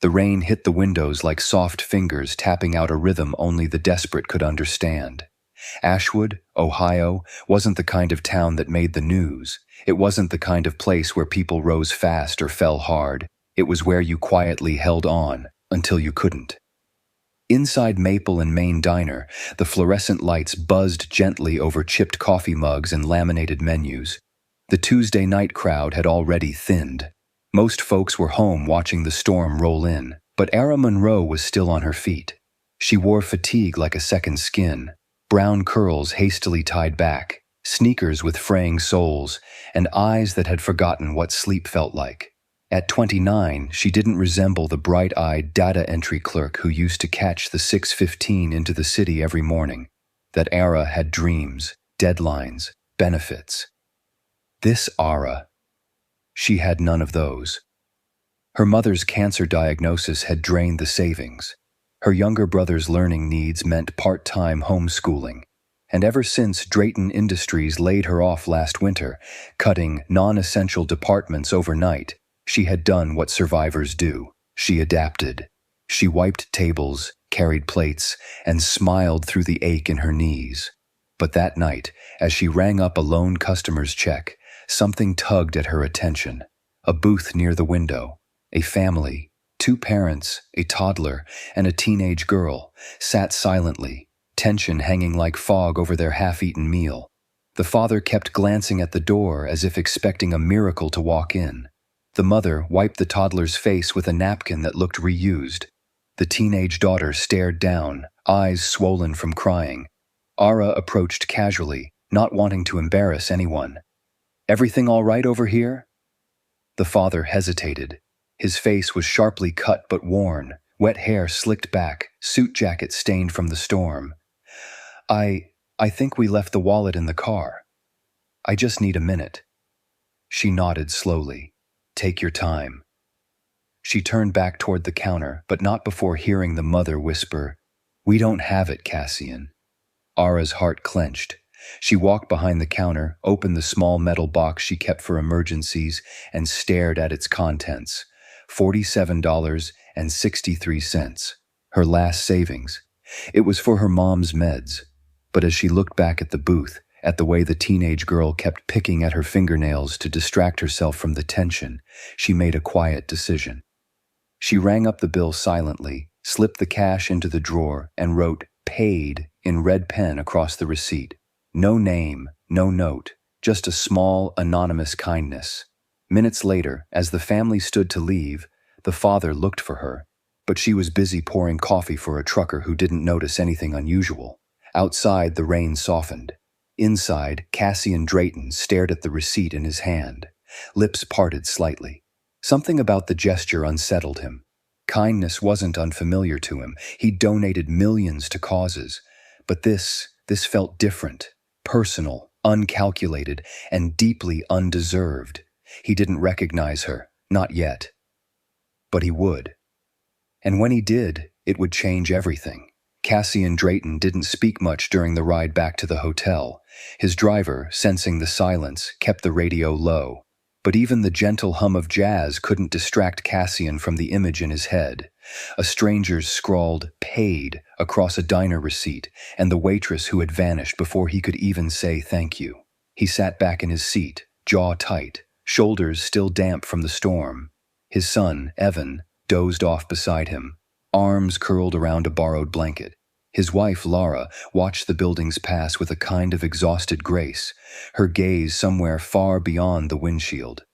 The rain hit the windows like soft fingers tapping out a rhythm only the desperate could understand. Ashwood, Ohio, wasn't the kind of town that made the news. It wasn't the kind of place where people rose fast or fell hard. It was where you quietly held on until you couldn't. Inside Maple and Main Diner, the fluorescent lights buzzed gently over chipped coffee mugs and laminated menus. The Tuesday night crowd had already thinned. Most folks were home watching the storm roll in, but Ara Monroe was still on her feet. She wore fatigue like a second skin, brown curls hastily tied back, sneakers with fraying soles, and eyes that had forgotten what sleep felt like. At 29, she didn't resemble the bright-eyed data entry clerk who used to catch the 6:15 into the city every morning. That Ara had dreams, deadlines, benefits. This Ara, she had none of those. Her mother's cancer diagnosis had drained the savings. Her younger brother's learning needs meant part-time homeschooling. And ever since Drayton Industries laid her off last winter, cutting non-essential departments overnight, she had done what survivors do. She adapted. She wiped tables, carried plates, and smiled through the ache in her knees. But that night, as she rang up a lone customer's check, something tugged at her attention. A booth near the window. A family, 2 parents, a toddler, and a teenage girl, sat silently, tension hanging like fog over their half-eaten meal. The father kept glancing at the door as if expecting a miracle to walk in. The mother wiped the toddler's face with a napkin that looked reused. The teenage daughter stared down, eyes swollen from crying. Ara approached casually, not wanting to embarrass anyone. "Everything all right over here?" The father hesitated. His face was sharply cut but worn, wet hair slicked back, suit jacket stained from the storm. I think we left the wallet in the car. I just need a minute." She nodded slowly. "Take your time." She turned back toward the counter, but not before hearing the mother whisper, "We don't have it, Cassian." Ara's heart clenched. She walked behind the counter, opened the small metal box she kept for emergencies, and stared at its contents. $47.63. Her last savings. It was for her mom's meds. But as she looked back at the booth, at the way the teenage girl kept picking at her fingernails to distract herself from the tension, she made a quiet decision. She rang up the bill silently, slipped the cash into the drawer, and wrote "paid" in red pen across the receipt. No name, no note, just a small, anonymous kindness. Minutes later, as the family stood to leave, the father looked for her, but she was busy pouring coffee for a trucker who didn't notice anything unusual. Outside, the rain softened. Inside, Cassian Drayton stared at the receipt in his hand, lips parted slightly. Something about the gesture unsettled him. Kindness wasn't unfamiliar to him. He'd donated millions to causes. But this felt different, personal, uncalculated, and deeply undeserved. He didn't recognize her, not yet. But he would. And when he did, it would change everything. Cassian Drayton didn't speak much during the ride back to the hotel. His driver, sensing the silence, kept the radio low. But even the gentle hum of jazz couldn't distract Cassian from the image in his head. A stranger's scrawled "paid" across a diner receipt, and the waitress who had vanished before he could even say thank you. He sat back in his seat, jaw tight, shoulders still damp from the storm. His son, Evan, dozed off beside him, arms curled around a borrowed blanket. His wife, Laura, watched the buildings pass with a kind of exhausted grace, her gaze somewhere far beyond the windshield.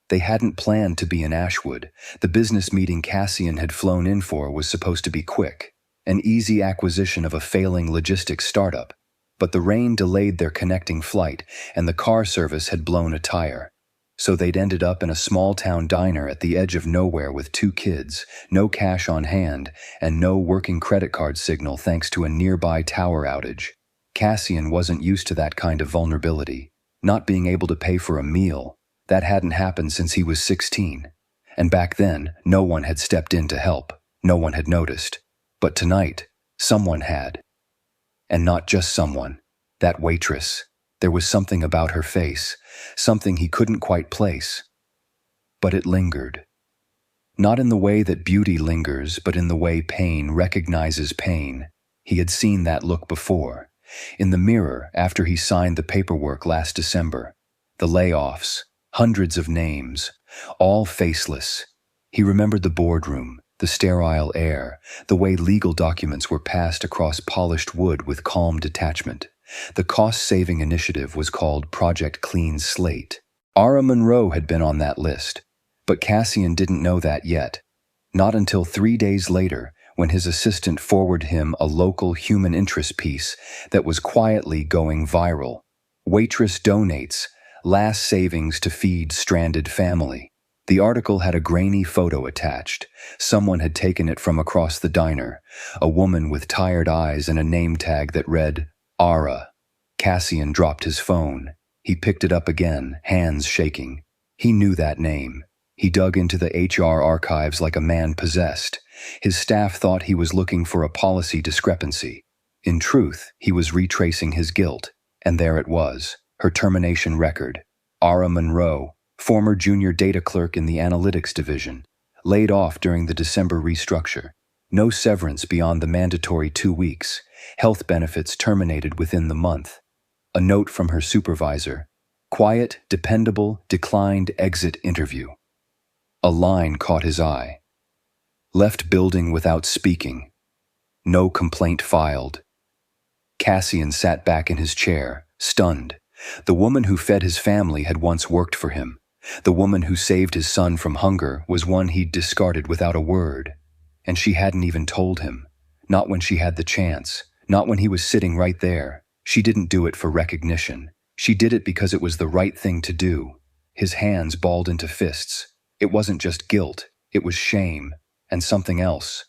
They hadn't planned to be in Ashwood. The business meeting Cassian had flown in for was supposed to be quick, an easy acquisition of a failing logistics startup. But the rain delayed their connecting flight, and the car service had blown a tire. So they'd ended up in a small-town diner at the edge of nowhere with 2 kids, no cash on hand, and no working credit card signal thanks to a nearby tower outage. Cassian wasn't used to that kind of vulnerability. Not being able to pay for a meal, that hadn't happened since he was 16. And back then, no one had stepped in to help. No one had noticed. But tonight, someone had. And not just someone. That waitress. There was something about her face, something he couldn't quite place. But it lingered. Not in the way that beauty lingers, but in the way pain recognizes pain. He had seen that look before. In the mirror, after he signed the paperwork last December. The layoffs, hundreds of names, all faceless. He remembered the boardroom, the sterile air, the way legal documents were passed across polished wood with calm detachment. The cost-saving initiative was called Project Clean Slate. Ara Monroe had been on that list, but Cassian didn't know that yet. Not until 3 days later, when his assistant forwarded him a local human interest piece that was quietly going viral. Waitress donates, last savings to feed stranded family. The article had a grainy photo attached. Someone had taken it from across the diner, a woman with tired eyes and a name tag that read, Ara. Cassian dropped his phone. He picked it up again, hands shaking. He knew that name. He dug into the HR archives like a man possessed. His staff thought he was looking for a policy discrepancy. In truth, he was retracing his guilt, and there it was, her termination record. Ara Monroe, former junior data clerk in the analytics division, laid off during the December restructure. No severance beyond the mandatory 2 weeks. Health benefits terminated within the month. A note from her supervisor. Quiet, dependable, declined exit interview. A line caught his eye. Left building without speaking. No complaint filed. Cassian sat back in his chair, stunned. The woman who fed his family had once worked for him. The woman who saved his son from hunger was one he'd discarded without a word. And she hadn't even told him. Not when she had the chance. Not when he was sitting right there. She didn't do it for recognition. She did it because it was the right thing to do. His hands balled into fists. It wasn't just guilt. It was shame. And something else.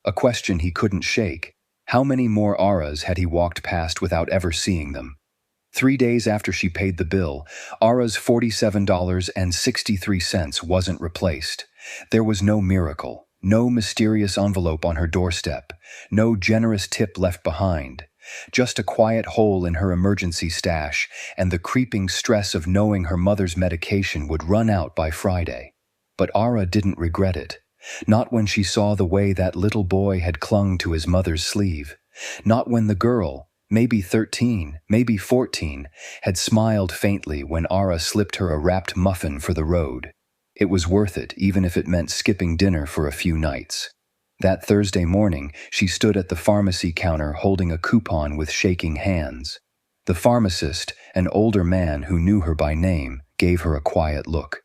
A question he couldn't shake. How many more Aras had he walked past without ever seeing them? 3 days after she paid the bill, Ara's $47.63 wasn't replaced. There was no miracle, no mysterious envelope on her doorstep, no generous tip left behind. Just a quiet hole in her emergency stash and the creeping stress of knowing her mother's medication would run out by Friday. But Ara didn't regret it. Not when she saw the way that little boy had clung to his mother's sleeve. Not when the girl, maybe 13, maybe 14, had smiled faintly when Ara slipped her a wrapped muffin for the road. It was worth it, even if it meant skipping dinner for a few nights. That Thursday morning, she stood at the pharmacy counter holding a coupon with shaking hands. The pharmacist, an older man who knew her by name, gave her a quiet look.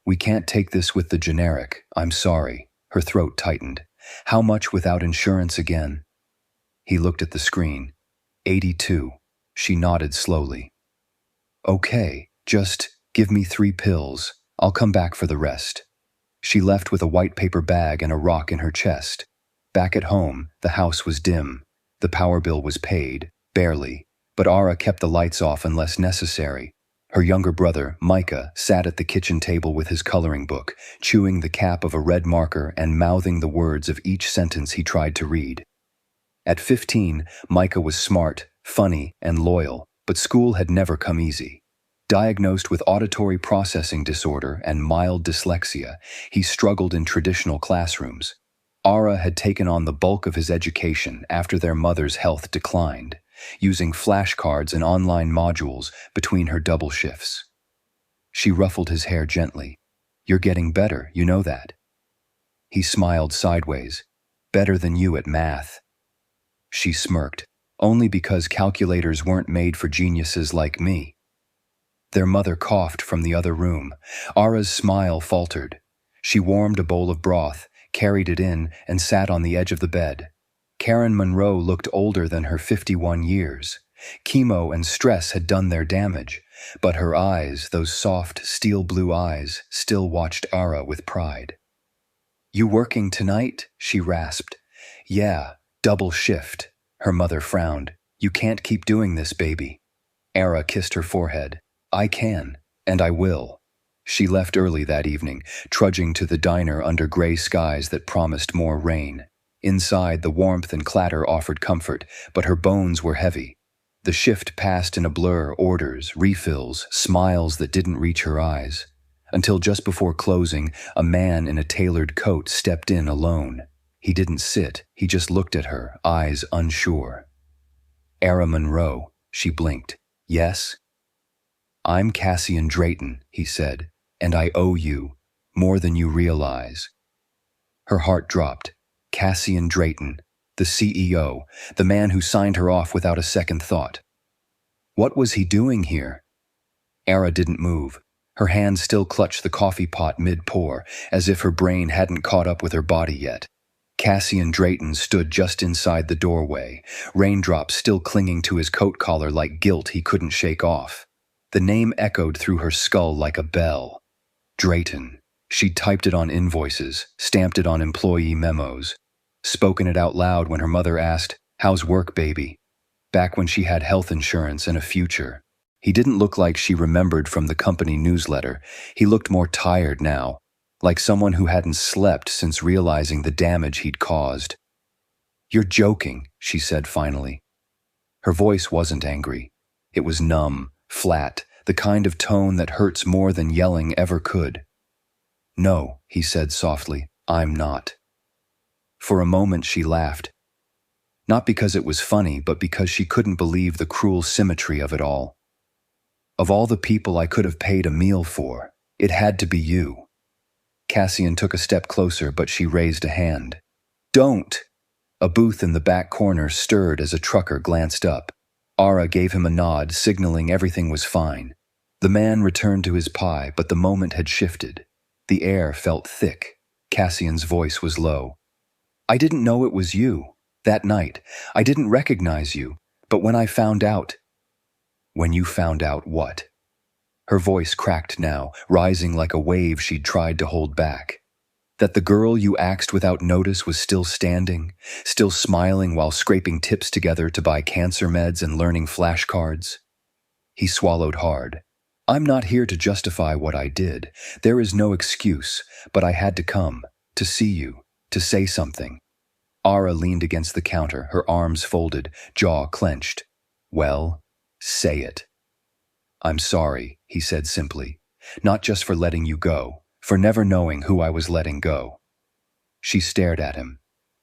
"We can't take this with the generic, I'm sorry." Her throat tightened. "How much without insurance again?" He looked at the screen. 82. She nodded slowly. "Okay, just give me 3 pills. I'll come back for the rest." She left with a white paper bag and a rock in her chest. Back at home, the house was dim. The power bill was paid, barely, but Ara kept the lights off unless necessary. Her younger brother, Micah, sat at the kitchen table with his coloring book, chewing the cap of a red marker and mouthing the words of each sentence he tried to read. At 15, Micah was smart, funny, and loyal, but school had never come easy. Diagnosed with auditory processing disorder and mild dyslexia, he struggled in traditional classrooms. Ara had taken on the bulk of his education after their mother's health declined, using flashcards and online modules between her double shifts. She ruffled his hair gently. "You're getting better, you know that." He smiled sideways. "Better than you at math." She smirked. "Only because calculators weren't made for geniuses like me." Their mother coughed from the other room. Ara's smile faltered. She warmed a bowl of broth, carried it in, and sat on the edge of the bed. Karen Monroe looked older than her 51 years. Chemo and stress had done their damage, but her eyes, those soft, steel-blue eyes, still watched Ara with pride. "You working tonight?" she rasped. "Yeah, double shift." Her mother frowned. "You can't keep doing this, baby." Ara kissed her forehead. "I can, and I will." She left early that evening, trudging to the diner under gray skies that promised more rain. Inside, the warmth and clatter offered comfort, but her bones were heavy. The shift passed in a blur, orders, refills, smiles that didn't reach her eyes. until just before closing, a man in a tailored coat stepped in alone. He didn't sit, he just looked at her, eyes unsure. Era Monroe, she blinked. Yes? I'm Cassian Drayton, he said, and I owe you more than you realize. Her heart dropped. Cassian Drayton, the CEO, the man who signed her off without a second thought. What was he doing here? Era didn't move. Her hand still clutched the coffee pot mid-pour, as if her brain hadn't caught up with her body yet. Cassian Drayton stood just inside the doorway, raindrops still clinging to his coat collar like guilt he couldn't shake off. The name echoed through her skull like a bell. Drayton. She'd typed it on invoices, stamped it on employee memos, spoken it out loud when her mother asked, "How's work, baby?" Back when she had health insurance and a future. He didn't look like she remembered from the company newsletter. He looked more tired now, like someone who hadn't slept since realizing the damage he'd caused. "You're joking," she said finally. Her voice wasn't angry. It was numb, flat, the kind of tone that hurts more than yelling ever could. "No," he said softly, "I'm not." For a moment she laughed. Not because it was funny, but because she couldn't believe the cruel symmetry of it all. Of all the people I could have paid a meal for, it had to be you. Cassian took a step closer, but she raised a hand. "Don't!" A booth in the back corner stirred as a trucker glanced up. Ara gave him a nod, signaling everything was fine. The man returned to his pie, but the moment had shifted. The air felt thick. Cassian's voice was low. "I didn't know it was you. That night, I didn't recognize you, but when I found out—" "When you found out what?" Her voice cracked now, rising like a wave she'd tried to hold back. "That the girl you axed without notice was still standing, still smiling while scraping tips together to buy cancer meds and learning flashcards?" He swallowed hard. "I'm not here to justify what I did. There is no excuse, but I had to come, to see you, to say something." Ara leaned against the counter, her arms folded, jaw clenched. "Well, say it." "I'm sorry," he said simply. "Not just for letting you go, for never knowing who I was letting go." She stared at him.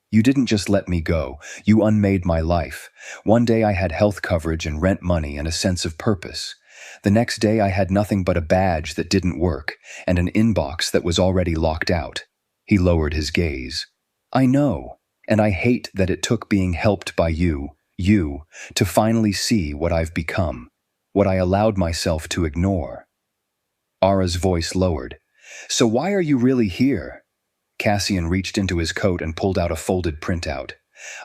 "You didn't just let me go, you unmade my life. One day I had health coverage and rent money and a sense of purpose. The next day I had nothing but a badge that didn't work and an inbox that was already locked out." He lowered his gaze. "I know, and I hate that it took being helped by you, to finally see what I've become, what I allowed myself to ignore." Ara's voice lowered. "So why are you really here?" Cassian reached into his coat and pulled out a folded printout.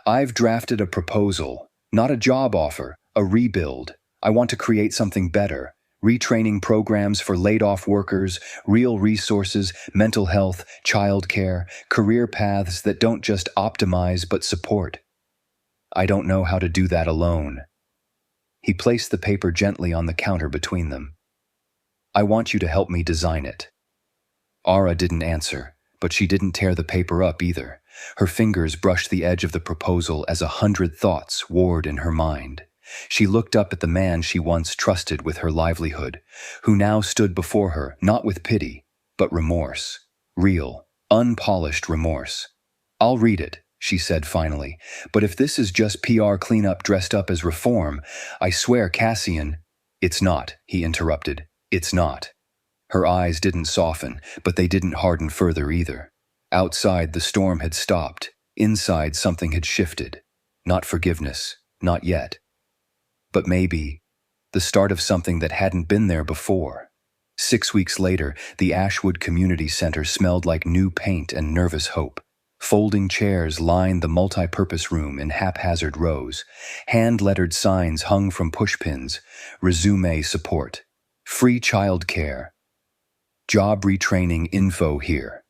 "I've drafted a proposal, not a job offer, a rebuild. I want to create something better. Retraining programs for laid-off workers, real resources, mental health, childcare, career paths that don't just optimize but support. I don't know how to do that alone." He placed the paper gently on the counter between them. "I want you to help me design it." Ara didn't answer, but she didn't tear the paper up either. Her fingers brushed the edge of the proposal as 100 thoughts warred in her mind. She looked up at the man she once trusted with her livelihood, who now stood before her not with pity, but remorse. Real, unpolished remorse. "I'll read it," she said finally, "but if this is just PR cleanup dressed up as reform, I swear, Cassian—" "It's not," he interrupted. "It's not." Her eyes didn't soften, but they didn't harden further either. Outside, the storm had stopped. Inside, something had shifted. Not forgiveness, not yet. But maybe the start of something that hadn't been there before. 6 weeks later, the Ashwood Community Center smelled like new paint and nervous hope. Folding chairs lined the multi-purpose room in haphazard rows. Hand-lettered signs hung from pushpins. Resume support. Free childcare. Job retraining info here.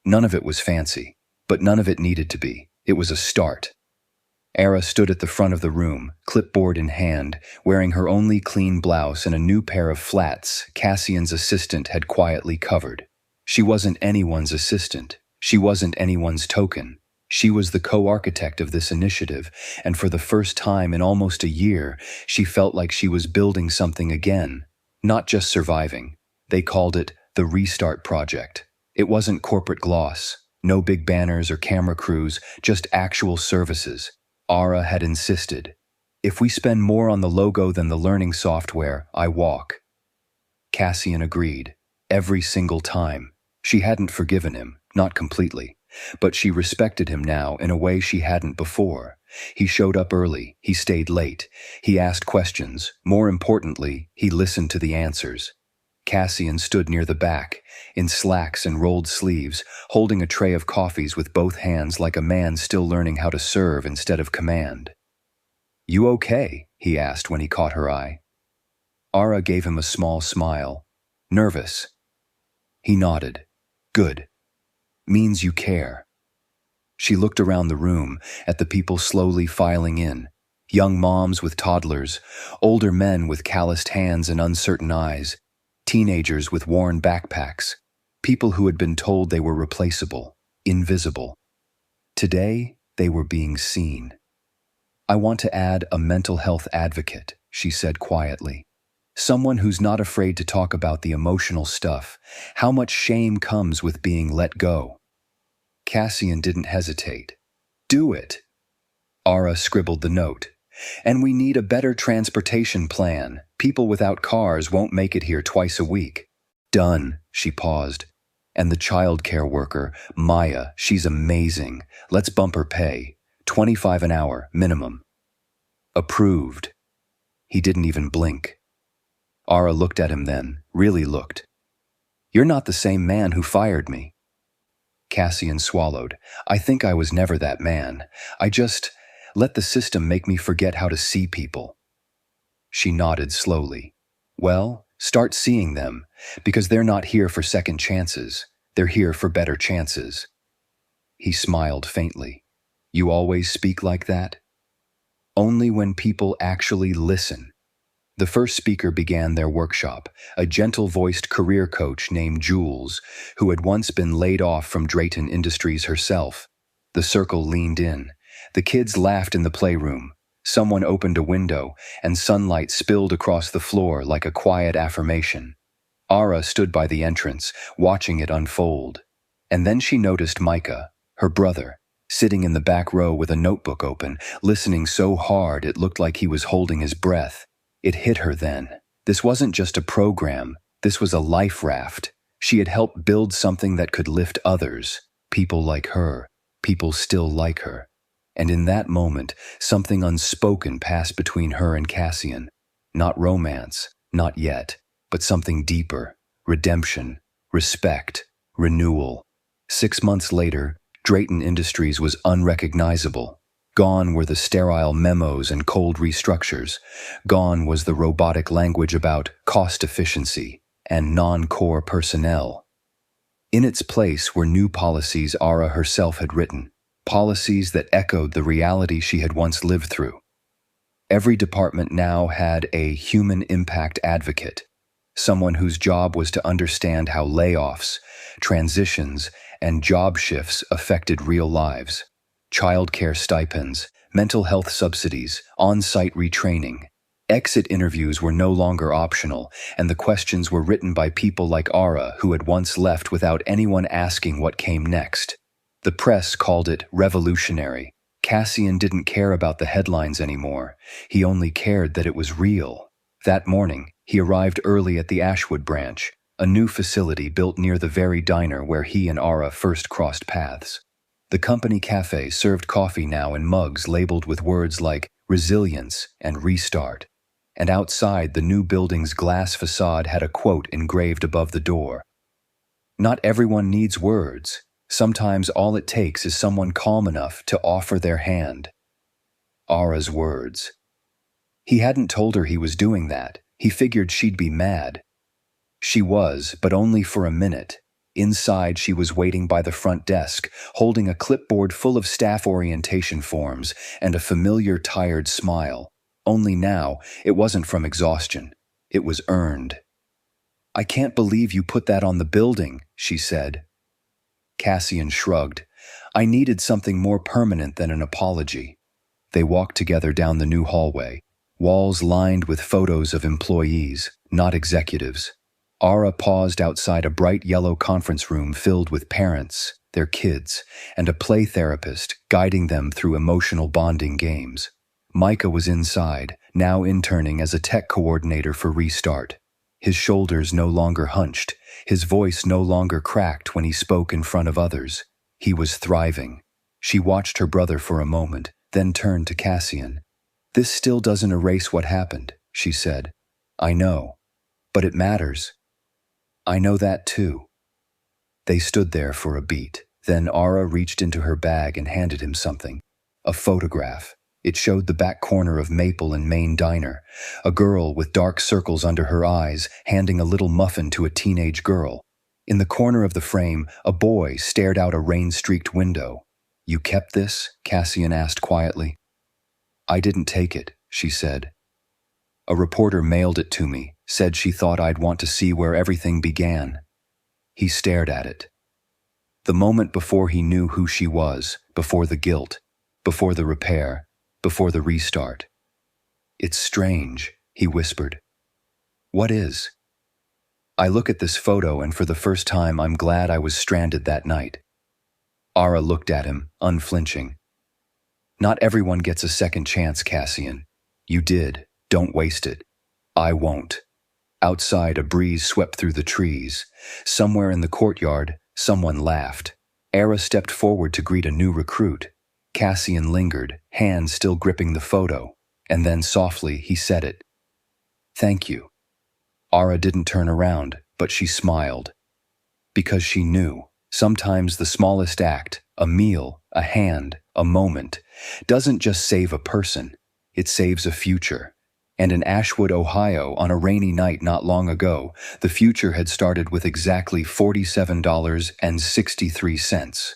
None of it was fancy, but none of it needed to be. It was a start. Era stood at the front of the room, clipboard in hand, wearing her only clean blouse and a new pair of flats Cassian's assistant had quietly covered. She wasn't anyone's assistant. She wasn't anyone's token. She was the co-architect of this initiative, and for the first time in almost a year, she felt like she was building something again, not just surviving. They called it The Restart Project. It wasn't corporate gloss. No big banners or camera crews, just actual services. Ara had insisted. If we spend more on the logo than the learning software, I walk. Cassian agreed. Every single time. She hadn't forgiven him, not completely. But she respected him now in a way she hadn't before. He showed up early, he stayed late. He asked questions. More importantly, he listened to the answers. Cassian stood near the back, in slacks and rolled sleeves, holding a tray of coffees with both hands like a man still learning how to serve instead of command. "You okay?" he asked when he caught her eye. Ara gave him a small smile. "Nervous." He nodded. "Good. Means you care." She looked around the room, at the people slowly filing in. Young moms with toddlers, older men with calloused hands and uncertain eyes, teenagers with worn backpacks, people who had been told they were replaceable, invisible. Today, they were being seen. "I want to add a mental health advocate," she said quietly. "Someone who's not afraid to talk about the emotional stuff, how much shame comes with being let go." Cassian didn't hesitate. "Do it." Ara scribbled the note. "And we need a better transportation plan. People without cars won't make it here twice a week." "Done," she paused. "And the childcare worker, Maya, she's amazing. Let's bump her pay. 25 an hour, minimum." "Approved." He didn't even blink. Ara looked at him then, really looked. "You're not the same man who fired me." Cassian swallowed. "I think I was never that man. I just let the system make me forget how to see people." She nodded slowly. "Well, start seeing them, because they're not here for second chances. They're here for better chances." He smiled faintly. "You always speak like that?" "Only when people actually listen." The first speaker began their workshop, a gentle-voiced career coach named Jules, who had once been laid off from Drayton Industries herself. The circle leaned in. The kids laughed in the playroom. Someone opened a window, and sunlight spilled across the floor like a quiet affirmation. Ara stood by the entrance, watching it unfold. And then she noticed Micah, her brother, sitting in the back row with a notebook open, listening so hard it looked like he was holding his breath. It hit her then. This wasn't just a program. This was a life raft. She had helped build something that could lift others, people like her, people still like her. And in that moment, something unspoken passed between her and Cassian. Not romance, not yet, but something deeper. Redemption, respect, renewal. 6 months later, Drayton Industries was unrecognizable. Gone were the sterile memos and cold restructures. Gone was the robotic language about cost efficiency and non-core personnel. In its place were new policies Ara herself had written, policies that echoed the reality she had once lived through. Every department now had a human impact advocate, someone whose job was to understand how layoffs, transitions, and job shifts affected real lives. Childcare stipends, mental health subsidies, on-site retraining. Exit interviews were no longer optional, and the questions were written by people like Ara, who had once left without anyone asking what came next. The press called it revolutionary. Cassian didn't care about the headlines anymore. He only cared that it was real. That morning, he arrived early at the Ashwood branch, a new facility built near the very diner where he and Ara first crossed paths. The company cafe served coffee now in mugs labeled with words like resilience and restart. And outside, the new building's glass facade had a quote engraved above the door. "Not everyone needs words. Sometimes all it takes is someone calm enough to offer their hand." Ara's words. He hadn't told her he was doing that. He figured she'd be mad. She was, but only for a minute. Inside, she was waiting by the front desk, holding a clipboard full of staff orientation forms and a familiar, tired smile. Only now, it wasn't from exhaustion. It was earned. "I can't believe you put that on the building," she said. Cassian shrugged. "I needed something more permanent than an apology." They walked together down the new hallway, walls lined with photos of employees, not executives. Ara paused outside a bright yellow conference room filled with parents, their kids, and a play therapist guiding them through emotional bonding games. Micah was inside, now interning as a tech coordinator for Restart. His shoulders no longer hunched, his voice no longer cracked when he spoke in front of others. He was thriving. She watched her brother for a moment, then turned to Cassian. "This still doesn't erase what happened," she said. "I know. But it matters." "I know that too." They stood there for a beat. Then Ara reached into her bag and handed him something. A photograph. It showed the back corner of Maple and Main Diner, a girl with dark circles under her eyes handing a little muffin to a teenage girl. In the corner of the frame, a boy stared out a rain-streaked window. "You kept this?" Cassian asked quietly. "I didn't take it," she said. "A reporter mailed it to me, said she thought I'd want to see where everything began." He stared at it. The moment before he knew who she was, before the guilt, before the repair, before the restart. "It's strange," he whispered. "What is?" "I look at this photo and for the first time I'm glad I was stranded that night." Ara looked at him, unflinching. "Not everyone gets a second chance, Cassian. You did. Don't waste it. I won't." Outside, a breeze swept through the trees. Somewhere in the courtyard, someone laughed. Ara stepped forward to greet a new recruit. Cassian lingered, hands still gripping the photo, and then softly he said it. "Thank you." Ara didn't turn around, but she smiled. Because she knew, sometimes the smallest act, a meal, a hand, a moment, doesn't just save a person, it saves a future. And in Ashwood, Ohio, on a rainy night not long ago, the future had started with exactly $47.63.